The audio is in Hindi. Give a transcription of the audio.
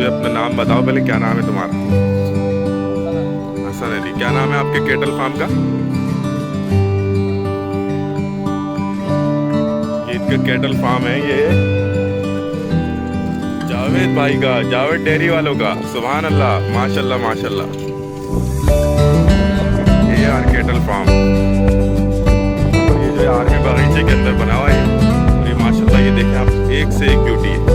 भी अपना नाम बताओ पहले, क्या नाम है तुम्हारा? हसन अली। क्या नाम है आपके केटल फार्म का? ये इनका केटल फार्म है ये जावेद भाई का, जावेद डेयरी वालों का। सुभान अल्लाह, माशाल्लाह माशाल्लाह। ये यार केटल फार्म, ये जो आर्मी बागीचे के अंदर बना हुआ है ये माशाल्लाह। ये देखें आप, एक से एक ब्यूटी है।